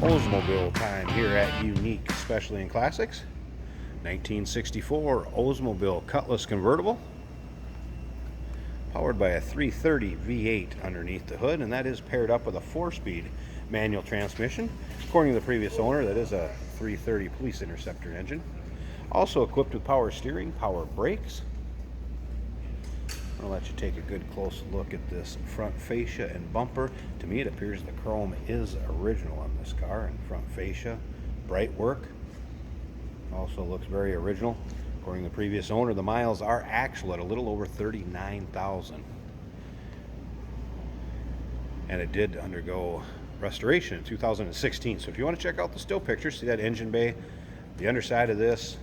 Oldsmobile time here at Unique Specialty and Classics. 1964 Oldsmobile Cutlass convertible, powered by a 330 V8 underneath the hood, and that is paired up with a 4-speed manual transmission. According to the previous owner, that is a 330 Police Interceptor engine. Also equipped with power steering, power brakes. I'll let you take a good close look at this front fascia and bumper. To me, it appears the chrome is original on this car, and front fascia, bright work. Also looks very original. According to the previous owner, the miles are actual at a little over 39,000. And it did undergo restoration in 2016. So if you want to check out the still pictures, see that engine bay, the underside of this,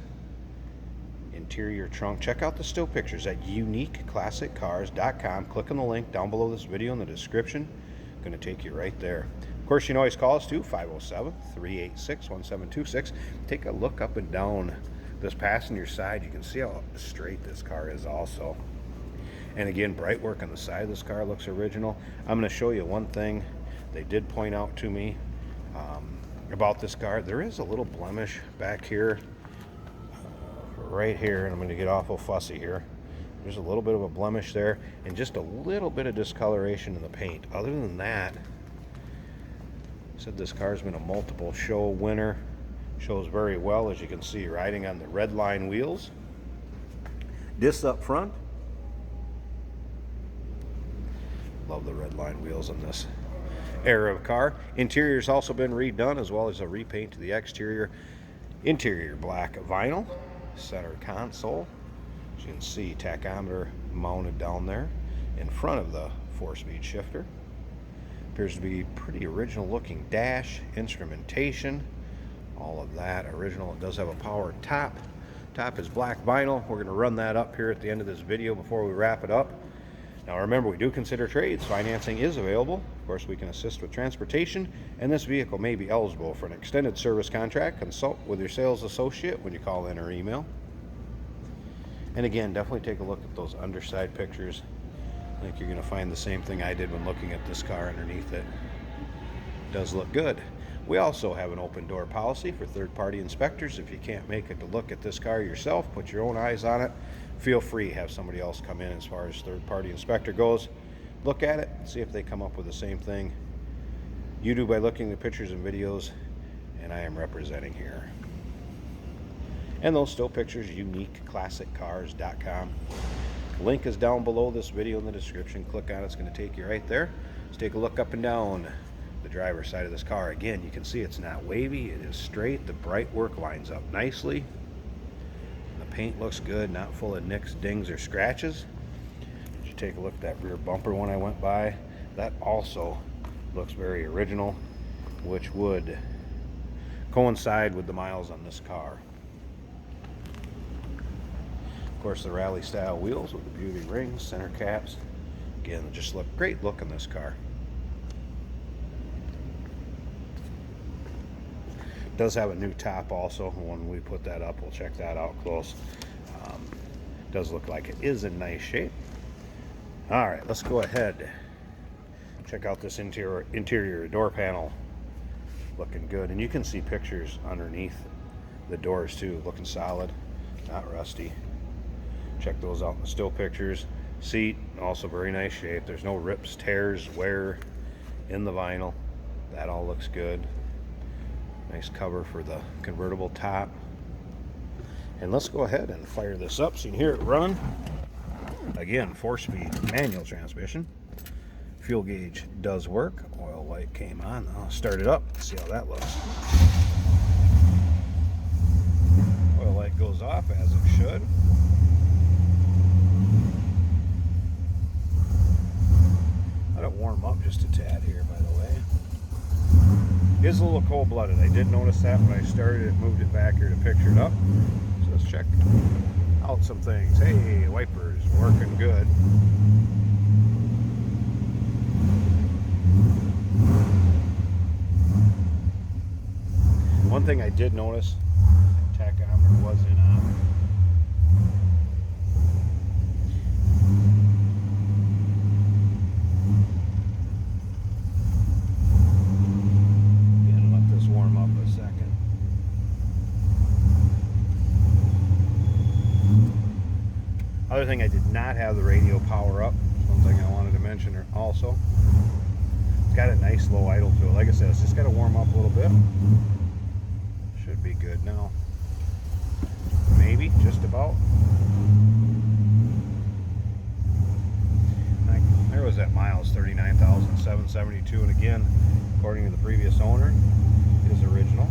interior trunk, check out the still pictures at uniqueclassiccars.com. Click on the link down below this video in the description. Going to take you right there. Of course, you can always call us too, 507-386-1726. Take a look up and down this passenger side. You can see how straight this car is also. And again, bright work on the side of this car, looks original. I'm going to show you one thing they did point out to me about this car. There is a little blemish back here, right here, and I'm going to get awful fussy here. There's a little bit of a blemish there and just a little bit of discoloration in the paint. Other than that, said this car's been a multiple show winner. Shows very well, as you can see, riding on the red line wheels. Discs up front. Love the red line wheels on this era of car. Interior's also been redone, as well as a repaint to the exterior. Interior black vinyl. Center console, as you can see, tachometer mounted down there in front of the 4-speed shifter. Appears to be pretty original looking dash, instrumentation, all of that original. It does have a power top. Top is black vinyl. We're going to run that up here at the end of this video before we wrap it up. Now remember, we do consider trades. Financing is available. Of course, we can assist with transportation, and this vehicle may be eligible for an extended service contract. Consult with your sales associate when you call in or email. And again, definitely take a look at those underside pictures. I think you're going to find the same thing I did when looking at this car underneath it. It does look good. We also have an open door policy for third-party inspectors. If you can't make it to look at this car yourself, put your own eyes on it, feel free to have somebody else come in. As far as third-party inspector goes, look at it, see if they come up with the same thing you do by looking at the pictures and videos, and I am representing here. And those still pictures, uniqueclassiccars.com. Link is down below this video in the description. Click on it, it's going to take you right there. Let's take a look up and down the driver's side of this car. Again, you can see it's not wavy, it is straight. The bright work lines up nicely. The paint looks good, not full of nicks, dings, or scratches. If you take a look at that rear bumper when I went by, that also looks very original, which would coincide with the miles on this car. Of course, the rally style wheels with the beauty rings, center caps. Again, just look great look in this car. Does have a new top also. When we put that up, we'll check that out close. Does look like it is in nice shape. All right, let's go ahead. Check out this interior door panel. Looking good, and you can see pictures underneath the doors too. Looking solid, not rusty. Check those out in the still pictures. Seat, also very nice shape. There's no rips, tears, wear in the vinyl. That all looks good. Nice cover for the convertible top. And let's go ahead and fire this up so you can hear it run. Again, 4-speed manual transmission. Fuel gauge does work. Oil light came on. I'll start it up, see how that looks. Oil light goes off as it should. Let it warm up just a tad here, by the way. It is a little cold-blooded. I did notice that when I started it, moved it back here to picture it up. So let's check out some things. Hey, wipers working good. One thing I did notice, tachometer was in on. Another thing, I did not have the radio power up. Something I wanted to mention also. It's got a nice low idle to it. Like I said, it's just got to warm up a little bit. Should be good now. Maybe, just about. There was that miles, 39,772, and again, according to the previous owner, is original.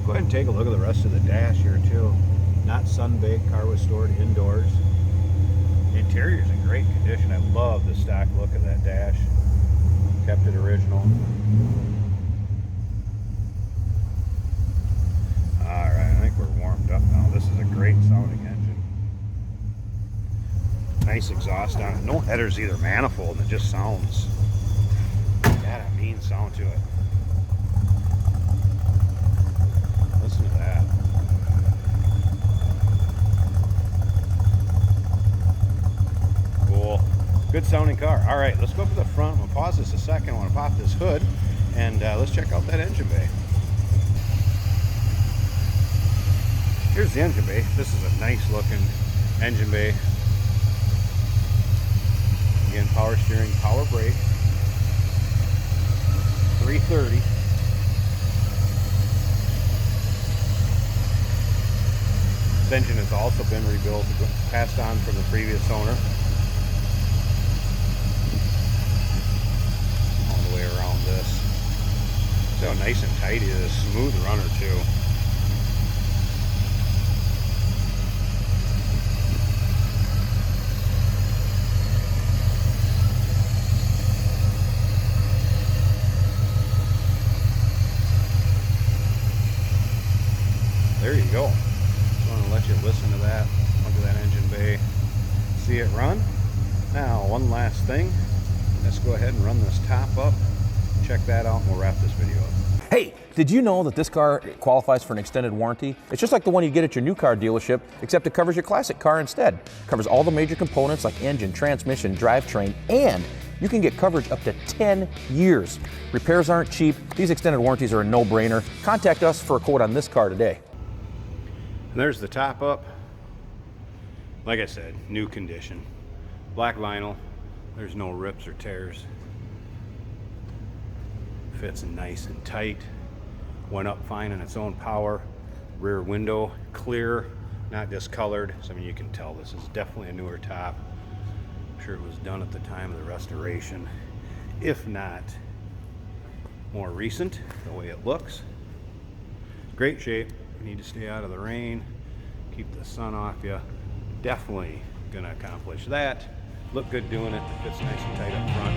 Go ahead and take a look at the rest of the dash here too. Not sun-baked, car was stored indoors. The interior's in great condition. I love the stock look of that dash. Kept it original. Alright, I think we're warmed up now. This is a great sounding engine. Nice exhaust on it. No headers either, manifold, and it just sounds, got a mean sound to it. Listen to that. Cool. Good sounding car. All right, let's go up to the front. I'm going to pause this a second. I want to pop this hood, and let's check out that engine bay. Here's the engine bay. This is a nice looking engine bay. Again, power steering, power brake. 330. This engine has also been rebuilt, passed on from the previous owner. All the way around this. See how nice and tight it is. Smooth runner too. There you go. Just want to let you listen to that. Look at that engine bay. See it run. Now, one last thing. Let's go ahead and run this top up. Check that out and we'll wrap this video up. Hey, did you know that this car qualifies for an extended warranty? It's just like the one you get at your new car dealership, except it covers your classic car instead. It covers all the major components like engine, transmission, drivetrain, and you can get coverage up to 10 years. Repairs aren't cheap. These extended warranties are a no-brainer. Contact us for a quote on this car today. And there's the top up. Like I said, new condition. Black vinyl. There's no rips or tears. Fits nice and tight. Went up fine on its own power. Rear window clear, not discolored. So I mean, you can tell this is definitely a newer top. I'm sure it was done at the time of the restoration, if not more recent, the way it looks. Great shape. You need to stay out of the rain, keep the sun off you. Definitely gonna accomplish that. Look good doing it. Fits nice and tight up front.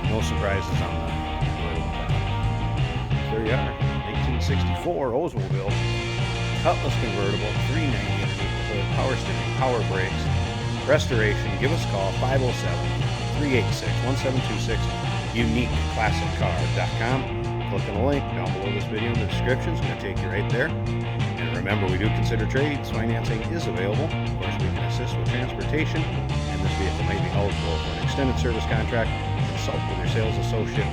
No surprises on the convertible top. There you are, 1864 Oldsmobile Cutlass convertible, 390 underneath the hood, power steering, power brakes, restoration. Give us a call, 507-386-1726, uniqueclassiccar.com. Click on the link down below this video in the description. It's going to take you right there. And remember, we do consider trades. Financing is available. Of course, we can assist with transportation, and this vehicle may be eligible for an extended service contract. Consult with your sales associate.